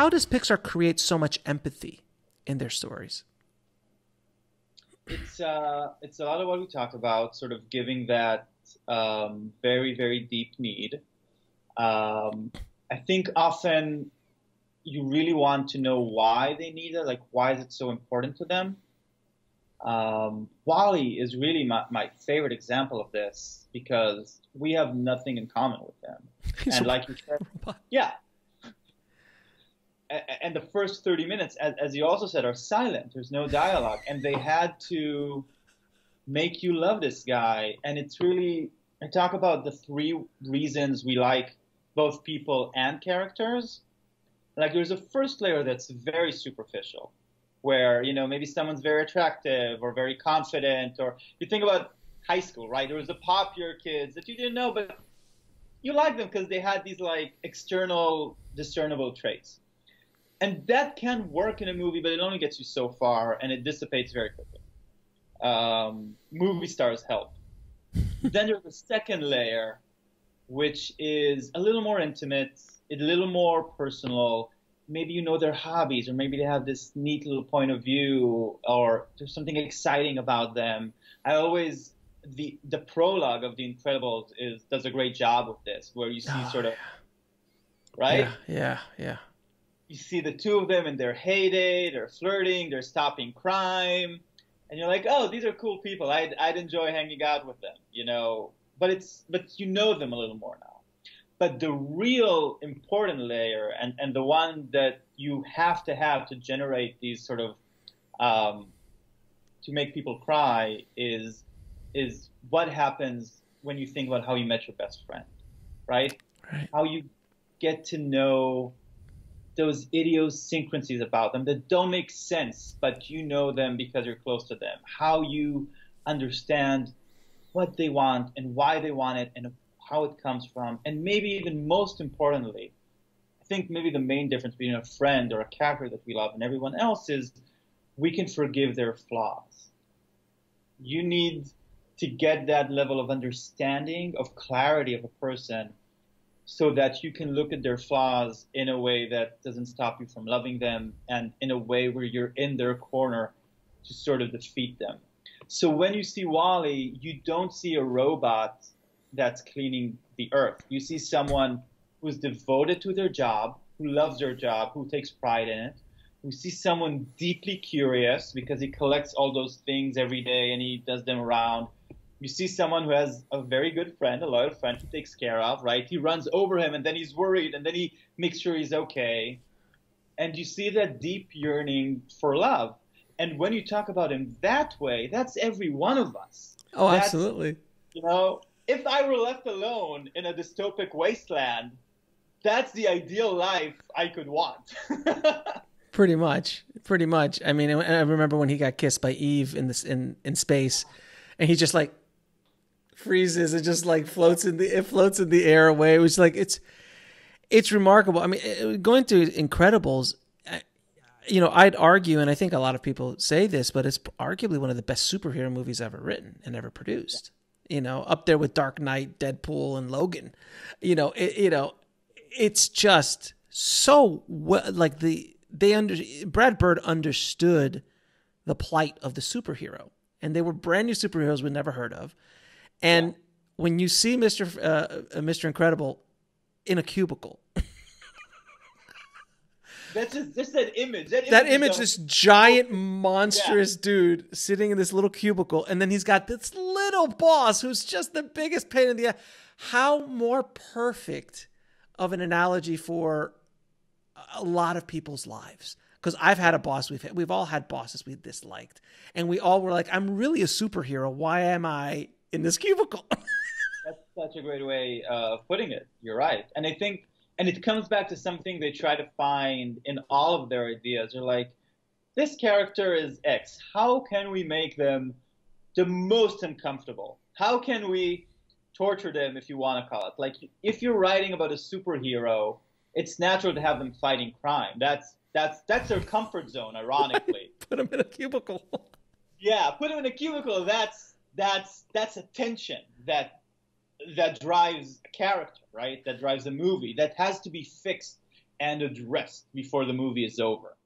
how does Pixar create so much empathy in their stories? It's a lot of what we talk about, sort of giving that very, very deep need. I think often you really want to know why they need it, like why is it so important to them. Wally is really my favorite example of this because we have nothing in common with him. And like you said, yeah. And the first 30 minutes, as you also said, are silent. There's no dialogue. And they had to make you love this guy. And it's really, I talk about the 3 reasons we like both people and characters. Like there's a first layer that's very superficial, where, you know, maybe someone's very attractive or very confident, or you think about high school, right? There was the popular kids that you didn't know, but you like them because they had these like external discernible traits. And that can work in a movie, but it only gets you so far and it dissipates very quickly. Movie stars help. Then there's a second layer, which is a little more intimate, a little more personal. Maybe you know their hobbies, or maybe they have this neat little point of view, or there's something exciting about them. The prologue of The Incredibles does a great job with this, where you see sort of, right? Yeah. You see the 2 of them in their heyday, they're flirting, they're stopping crime, and you're like, oh, these are cool people. I'd enjoy hanging out with them, you know. But you know them a little more now. But the real important layer, and the one that you have to generate these sort of, to make people cry, is what happens when you think about how you met your best friend, right? Right. How you get to know those idiosyncrasies about them that don't make sense, but you know them because you're close to them. How you understand what they want and why they want it and how it comes from. And maybe even most importantly, I think maybe the main difference between a friend or a character that we love and everyone else is we can forgive their flaws. You need to get that level of understanding, of clarity of a person, so that you can look at their flaws in a way that doesn't stop you from loving them, and in a way where you're in their corner to sort of defeat them. So when you see Wall-E, you don't see a robot that's cleaning the earth. You see someone who's devoted to their job, who loves their job, who takes pride in it. You see someone deeply curious because he collects all those things every day and he does them around. You see someone who has a very good friend, a loyal friend he takes care of, right? He runs over him and then he's worried and then he makes sure he's okay. And you see that deep yearning for love. And when you talk about him that way, that's every one of us. Oh, that's, absolutely. You know, if I were left alone in a dystopic wasteland, that's the ideal life I could want. Pretty much. I mean, I remember when he got kissed by Eve in space, and he just like freezes and just like floats in the air away. It was like it's remarkable. I mean, going through Incredibles, you know, I'd argue, and I think a lot of people say this, but it's arguably one of the best superhero movies ever written and ever produced. Yeah. You know, up there with Dark Knight, Deadpool, and Logan. You know, it's just so like Brad Bird understood the plight of the superhero, and they were brand new superheroes we'd never heard of. And when you see Mr. Incredible in a cubicle, that's just that image. That image, this giant, monstrous dude sitting in this little cubicle, and then he's got this little boss who's just the biggest pain in the ass. How more perfect of an analogy for a lot of people's lives. Because I've had a boss, we've all had bosses we disliked, and we all were like, I'm really a superhero. Why am I in this cubicle? That's such a great way of putting it. You're right. And I think, and it comes back to something they try to find in all of their ideas. They're like, this character is X. How can we make them the most uncomfortable? How can we torture them, if you want to call it? Like, if you're writing about a superhero, it's natural to have them fighting crime. That's their comfort zone, ironically. Put them in a cubicle. Yeah, put them in a cubicle. That's a tension that drives a character, right? That drives a movie. That has to be fixed and addressed before the movie is over.